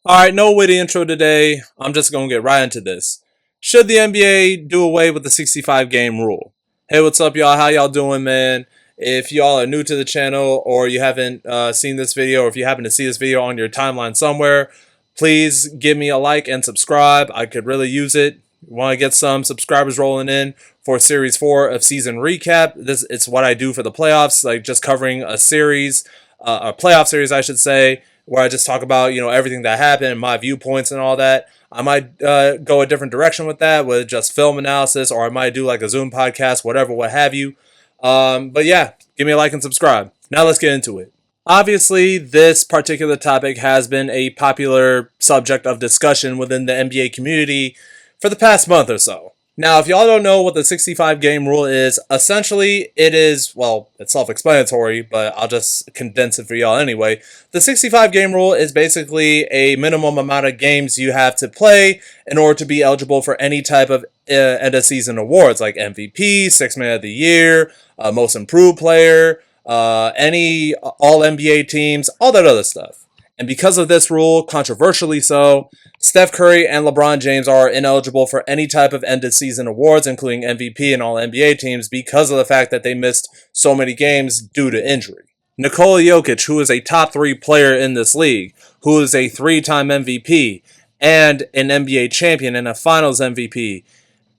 Alright, no witty intro today. I'm just gonna get right into this. Should the NBA do away with the 65 game rule? Hey, what's up, y'all? How y'all doing, man? If y'all are new to the channel or you haven't seen this video, or if you happen to see this video on your timeline somewhere, please give me a like and subscribe. I could really use it. Want to get some subscribers rolling in for Series 4 of Season Recap. It's what I do for the playoffs, like just covering a series, a playoff series, I should say, where I just talk about, everything that happened, my viewpoints and all that. I might go a different direction with that, with just film analysis, or I might do like a Zoom podcast, whatever, what have you. But yeah, give me a like and subscribe. Now let's get into it. Obviously, this particular topic has been a popular subject of discussion within the NBA community for the past month or so. Now, if y'all don't know what the 65 game rule is, essentially it is, well, it's self-explanatory, but I'll just condense it for y'all anyway. The 65 game rule is basically a minimum amount of games you have to play in order to be eligible for any type of end of season awards like MVP, Sixth Man of the Year, Most Improved Player, any All NBA teams, all that other stuff. And because of this rule, controversially so, Steph Curry and LeBron James are ineligible for any type of end-of-season awards, including MVP and All-NBA teams, because of the fact that they missed so many games due to injury. Nikola Jokic, who is a top 3 player in this league, who is a 3-time MVP and an NBA champion and a Finals MVP,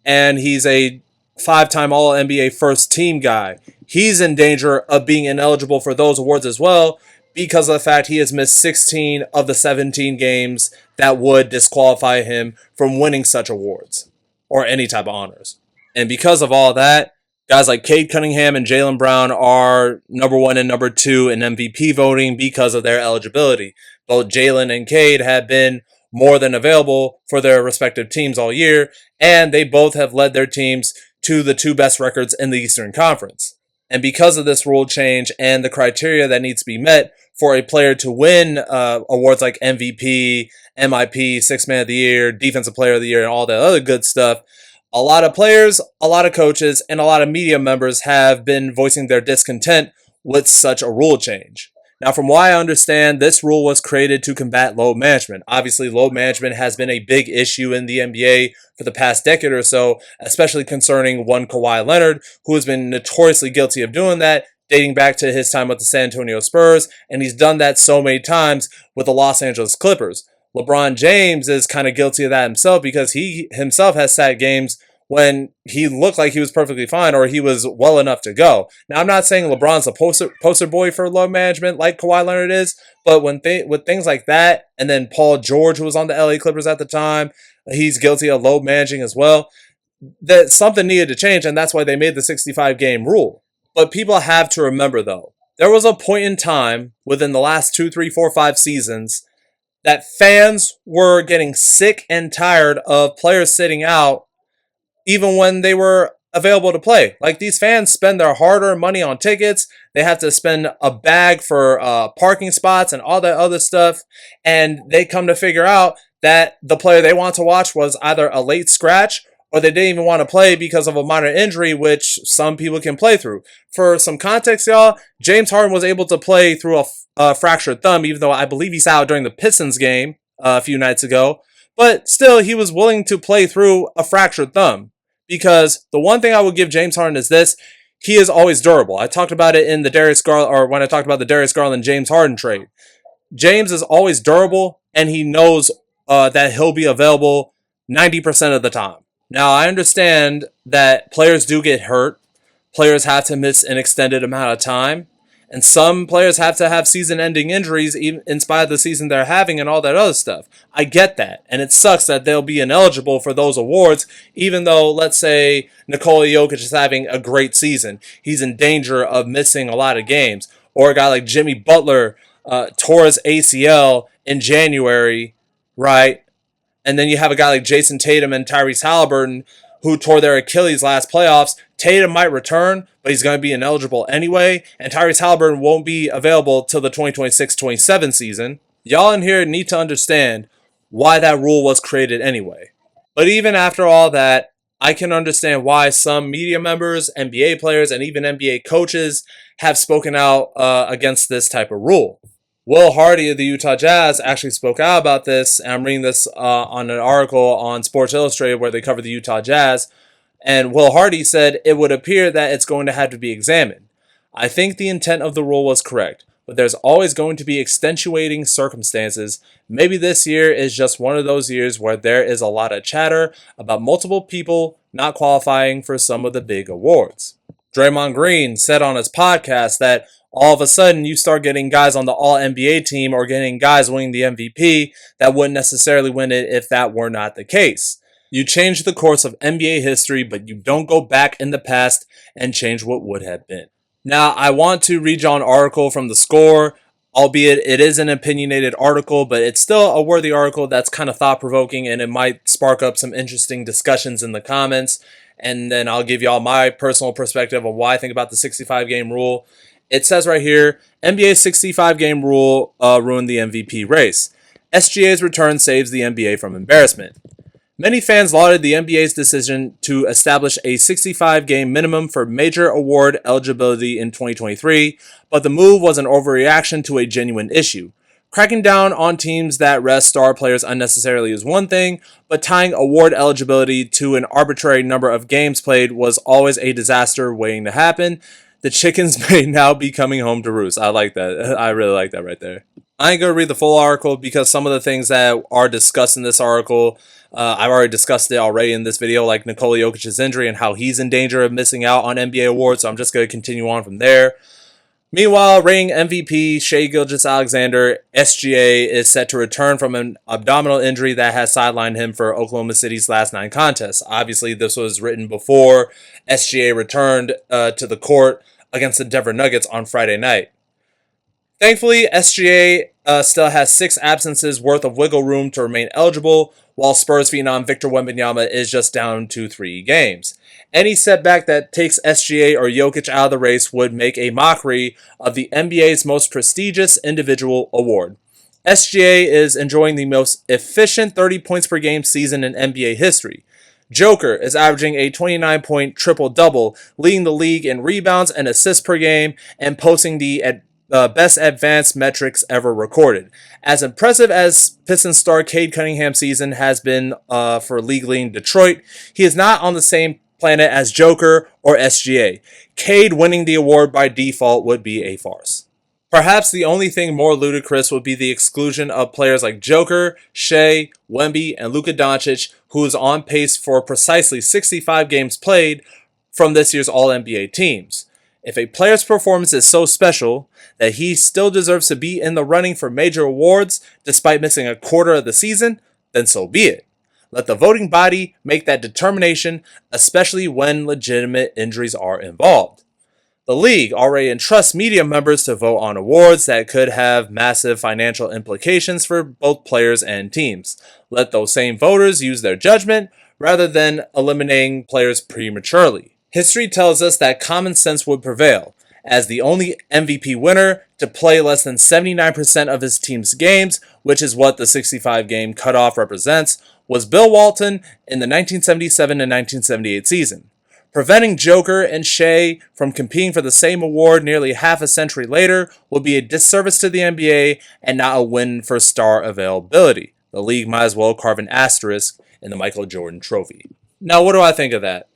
and he's a 5-time All-NBA first-team guy, he's in danger of being ineligible for those awards as well, because of the fact he has missed 16 of the 17 games that would disqualify him from winning such awards or any type of honors. And because of all that, guys like Cade Cunningham and Jaylen Brown are number 1 and number 2 in MVP voting because of their eligibility. Both Jaylen and Cade have been more than available for their respective teams all year, and they both have led their teams to the 2 best records in the Eastern Conference. And because of this rule change and the criteria that needs to be met for a player to win awards like MVP, MIP, Sixth Man of the Year, Defensive Player of the Year, and all that other good stuff, a lot of players, a lot of coaches, and a lot of media members have been voicing their discontent with such a rule change. Now, from what I understand, this rule was created to combat load management. Obviously, load management has been a big issue in the NBA for the past decade or so, especially concerning one Kawhi Leonard, who has been notoriously guilty of doing that, dating back to his time with the San Antonio Spurs, and he's done that so many times with the Los Angeles Clippers. LeBron James is kind of guilty of that himself because he himself has sat games when he looked like he was perfectly fine or he was well enough to go. Now, I'm not saying LeBron's a poster boy for load management like Kawhi Leonard is, but with things like that, and then Paul George, who was on the LA Clippers at the time, he's guilty of load managing as well, that something needed to change, and that's why they made the 65 game rule. But people have to remember, though, there was a point in time within the last 2, 3, 4, 5 seasons that fans were getting sick and tired of players sitting out even when they were available to play. Like, these fans spend their hard-earned money on tickets. They have to spend a bag for parking spots and all that other stuff. And they come to figure out that the player they want to watch was either a late scratch or they didn't even want to play because of a minor injury, which some people can play through. For some context, y'all, James Harden was able to play through a fractured thumb, even though I believe he's out during the Pistons game a few nights ago. But still, he was willing to play through a fractured thumb. Because the one thing I would give James Harden is this: he is always durable. I talked about it in the Darius Garland, or when I talked about the Darius Garland James Harden trade. James is always durable, and he knows that he'll be available 90% of the time. Now, I understand that players do get hurt. Players have to miss an extended amount of time. And some players have to have season-ending injuries even in spite of the season they're having and all that other stuff. I get that. And it sucks that they'll be ineligible for those awards, even though, let's say, Nikola Jokic is having a great season. He's in danger of missing a lot of games. Or a guy like Jimmy Butler tore his ACL in January, right? And then you have a guy like Jason Tatum and Tyrese Halliburton who tore their Achilles last playoffs. Tatum might return, but he's going to be ineligible anyway, and Tyrese Halliburton won't be available till the 2026-27 season. Y'all in here need to understand why that rule was created anyway. But even after all that, I can understand why some media members, NBA players, and even NBA coaches have spoken out against this type of rule. Will Hardy of the Utah Jazz actually spoke out about this, and I'm reading this on an article on Sports Illustrated where they cover the Utah Jazz, and Will Hardy said it would appear that it's going to have to be examined. I think the intent of the rule was correct, but there's always going to be extenuating circumstances. Maybe this year is just one of those years where there is a lot of chatter about multiple people not qualifying for some of the big awards. Draymond Green said on his podcast that all of a sudden you start getting guys on the All-NBA team or getting guys winning the MVP that wouldn't necessarily win it if that were not the case. You change the course of NBA history, but you don't go back in the past and change what would have been. Now, I want to read you an article from The Score, albeit it is an opinionated article, but it's still a worthy article that's kind of thought-provoking, and it might spark up some interesting discussions in the comments, and then I'll give y'all my personal perspective on why I think about the 65-game rule. It says right here, NBA's 65-game rule ruined the MVP race. SGA's return saves the NBA from embarrassment. Many fans lauded the NBA's decision to establish a 65-game minimum for major award eligibility in 2023, but the move was an overreaction to a genuine issue. Cracking down on teams that rest star players unnecessarily is one thing, but tying award eligibility to an arbitrary number of games played was always a disaster waiting to happen. The chickens may now be coming home to roost. I like that. I really like that right there. I ain't going to read the full article because some of the things that are discussed in this article, I've already discussed it already in this video, like Nikola Jokic's injury and how he's in danger of missing out on NBA awards, so I'm just going to continue on from there. Meanwhile, reigning MVP Shai Gilgeous-Alexander, SGA, is set to return from an abdominal injury that has sidelined him for Oklahoma City's last 9 contests. Obviously, this was written before SGA returned to the court against the Denver Nuggets on Friday night. Thankfully, SGA still has 6 absences worth of wiggle room to remain eligible, while Spurs phenom Victor Wembanyama is just down to 3 games. Any setback that takes SGA or Jokic out of the race would make a mockery of the NBA's most prestigious individual award. SGA is enjoying the most efficient 30 points per game season in NBA history. Joker is averaging a 29-point triple-double, leading the league in rebounds and assists per game, and posting the best advanced metrics ever recorded. As impressive as Pistons star Cade Cunningham's season has been for league leading Detroit, he is not on the same planet as Joker or SGA. Cade winning the award by default would be a farce. Perhaps the only thing more ludicrous would be the exclusion of players like Joker, Shai, Wemby, and Luka Doncic, who is on pace for precisely 65 games played from this year's All-NBA teams. If a player's performance is so special that he still deserves to be in the running for major awards despite missing a quarter of the season, then so be it. Let the voting body make that determination, especially when legitimate injuries are involved. The league already entrusts media members to vote on awards that could have massive financial implications for both players and teams. Let those same voters use their judgment rather than eliminating players prematurely. History tells us that common sense would prevail, as the only MVP winner to play less than 79% of his team's games, which is what the 65-game cutoff represents, was Bill Walton in the 1977 and 1978 season. Preventing Joker and Shai from competing for the same award nearly half a century later would be a disservice to the NBA and not a win for star availability. The league might as well carve an asterisk in the Michael Jordan trophy. Now, what do I think of that?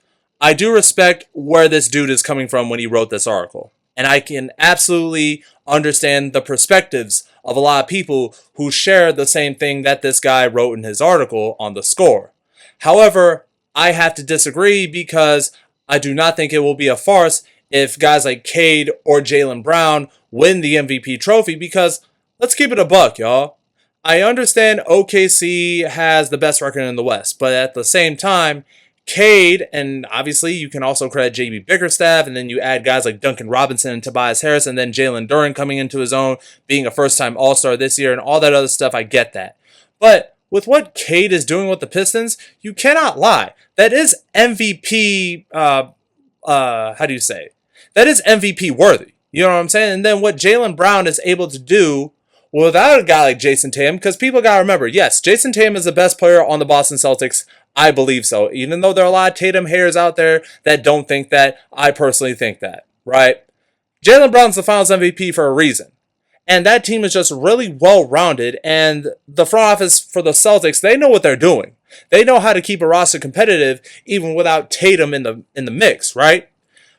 I do respect where this dude is coming from when he wrote this article. And I can absolutely understand the perspectives of a lot of people who share the same thing that this guy wrote in his article on The Score. However, I have to disagree because I do not think it will be a farce if guys like Cade or Jaylen Brown win the MVP trophy, because let's keep it a buck, y'all. I understand OKC has the best record in the West, but at the same time, Cade, and obviously you can also credit JB Bickerstaff, and then you add guys like Duncan Robinson and Tobias Harris, and then Jalen Duren coming into his own, being a first-time All-Star this year, and all that other stuff, I get that. But with what Cade is doing with the Pistons, you cannot lie. That is MVP, how do you say? That is MVP worthy. You know what I'm saying? And then what Jaylen Brown is able to do without a guy like Jason Tatum, because people got to remember, yes, Jason Tatum is the best player on the Boston Celtics. I believe so. Even though there are a lot of Tatum haters out there that don't think that, I personally think that, right? Jaylen Brown's the Finals MVP for a reason. And that team is just really well-rounded. And the front office for the Celtics, they know what they're doing. They know how to keep a roster competitive even without Tatum in the mix, right?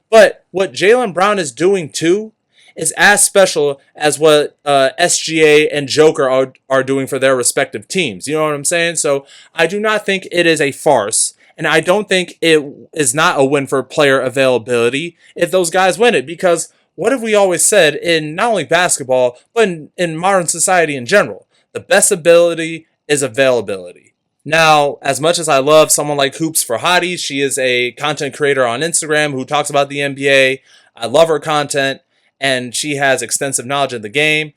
But what Jaylen Brown is doing too is as special as what SGA and Joker are doing for their respective teams. You know what I'm saying? So I do not think it is a farce. And I don't think it is not a win for player availability if those guys win it. Because what have we always said in not only basketball, but in modern society in general? The best ability is availability. Now, as much as I love someone like Hoops for Hotties, she is a content creator on Instagram who talks about the NBA. I love her content, and she has extensive knowledge of the game.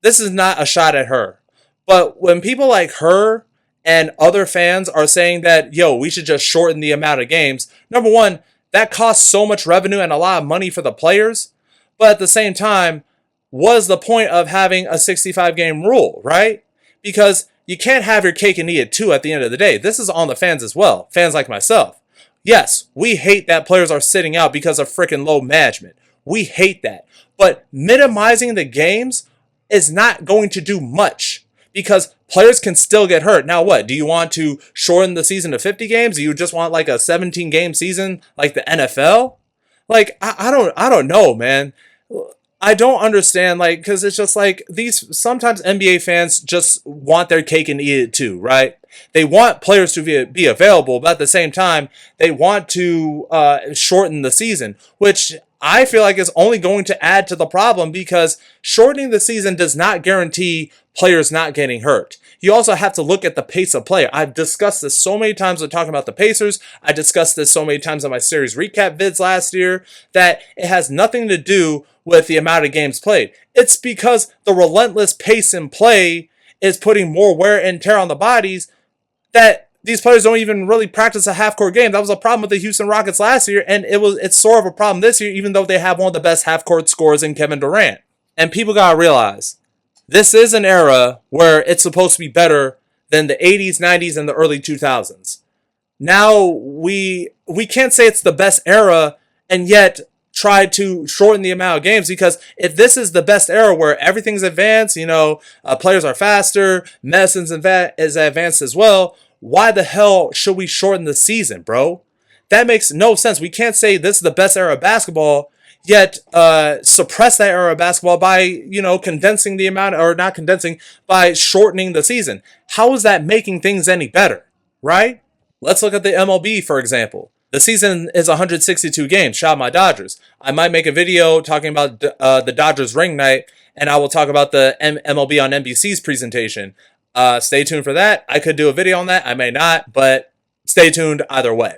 This is not a shot at her. But when people like her and other fans are saying that, yo, we should just shorten the amount of games, number one, that costs so much revenue and a lot of money for the players. But at the same time, what is the point of having a 65-game rule, right? Because you can't have your cake and eat it too at the end of the day. This is on the fans as well, fans like myself. Yes, we hate that players are sitting out because of freaking low management. We hate that. But minimizing the games is not going to do much because players can still get hurt. Now what? Do you want to shorten the season to 50 games? Do you just want like a 17-game season like the NFL? Like, I don't know, man. I don't understand, like, because it's just like sometimes NBA fans just want their cake and eat it too, right? They want players to be available, but at the same time, they want to shorten the season, which I feel like is only going to add to the problem because shortening the season does not guarantee players not getting hurt. You also have to look at the pace of play. I've discussed this so many times when talking about the Pacers. I discussed this so many times on my series recap vids last year that it has nothing to do with the amount of games played. It's because the relentless pace in play is putting more wear and tear on the bodies that these players don't even really practice a half-court game. That was a problem with the Houston Rockets last year, and it's sort of a problem this year, even though they have one of the best half-court scorers in Kevin Durant. And people gotta realize, this is an era where it's supposed to be better than the 80s, 90s, and the early 2000s. Now, we can't say it's the best era, and yet try to shorten the amount of games, because if this is the best era where everything's advanced, players are faster, medicine's is advanced as well, why the hell should we shorten the season, bro? That makes no sense. We can't say this is the best era of basketball, yet suppress that era of basketball by, condensing the amount, or not condensing, by shortening the season. How is that making things any better, right? Let's look at the MLB, for example. The season is 162 games. Shout out my Dodgers. I might make a video talking about the Dodgers ring night, and I will talk about the MLB on NBC's presentation. Stay tuned for that. I could do a video on that. I may not, but stay tuned either way.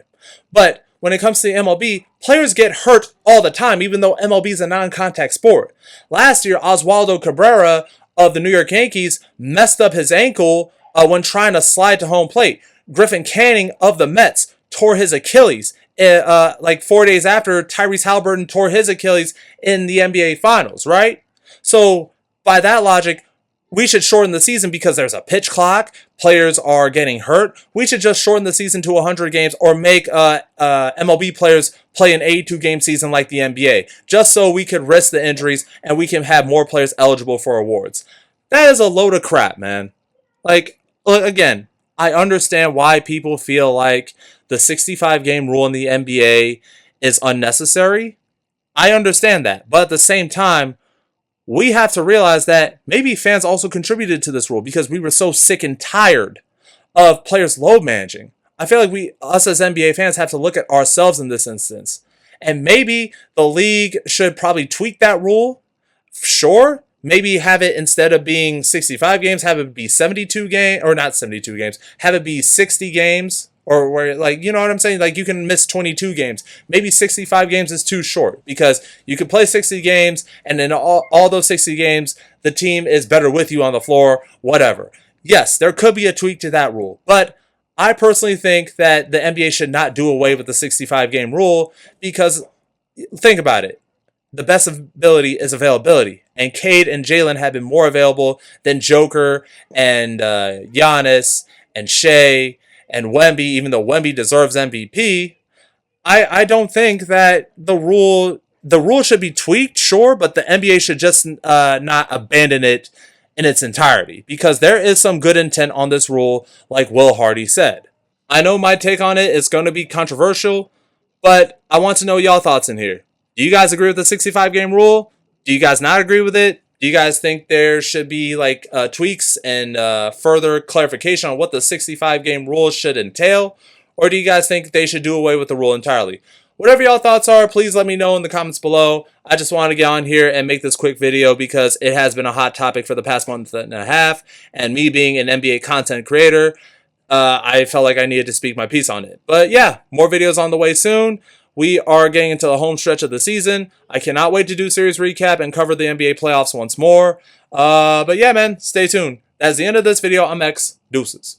But when it comes to the MLB, players get hurt all the time, even though MLB is a non-contact sport. Last year, Oswaldo Cabrera of the New York Yankees messed up his ankle when trying to slide to home plate. Griffin Canning of the Mets tore his Achilles like 4 days after Tyrese Halliburton tore his Achilles in the NBA Finals, right? So by that logic, we should shorten the season because there's a pitch clock. Players are getting hurt. We should just shorten the season to 100 games or make MLB players play an 82-game season like the NBA, just so we could risk the injuries and we can have more players eligible for awards. That is a load of crap, man. Like, again, I understand why people feel like the 65-game rule in the NBA is unnecessary. I understand that. But at the same time, we have to realize that maybe fans also contributed to this rule because we were so sick and tired of players load managing. I feel like us as NBA fans have to look at ourselves in this instance. And maybe the league should probably tweak that rule. Sure. Maybe have it, instead of being 65 games, have it be 72 games, or not 72 games, have it be 60 games, or where, like, you know what I'm saying? Like, you can miss 22 games. Maybe 65 games is too short, because you could play 60 games, and in all those 60 games, the team is better with you on the floor, whatever. Yes, there could be a tweak to that rule, but I personally think that the NBA should not do away with the 65-game rule, because think about it. The best ability is availability. And Cade and Jaylen have been more available than Joker and Giannis and Shea and Wemby, even though Wemby deserves MVP. I don't think that the rule the rule should be tweaked, sure, but the NBA should just not abandon it in its entirety, because there is some good intent on this rule, like Will Hardy said. I know my take on it is going to be controversial, but I want to know y'all thoughts in here. Do you guys agree with the 65 game rule? Do you guys not agree with it? Do you guys think there should be like tweaks and further clarification on what the 65 game rule should entail? Or do you guys think they should do away with the rule entirely? Whatever y'all thoughts are, please let me know in the comments below. I just wanted to get on here and make this quick video because it has been a hot topic for the past month and a half. And me being an NBA content creator, I felt like I needed to speak my piece on it. But yeah, more videos on the way soon. We are getting into the home stretch of the season. I cannot wait to do series recap and cover the NBA playoffs once more. But yeah, man, stay tuned. That's the end of this video. I'm X. Deuces.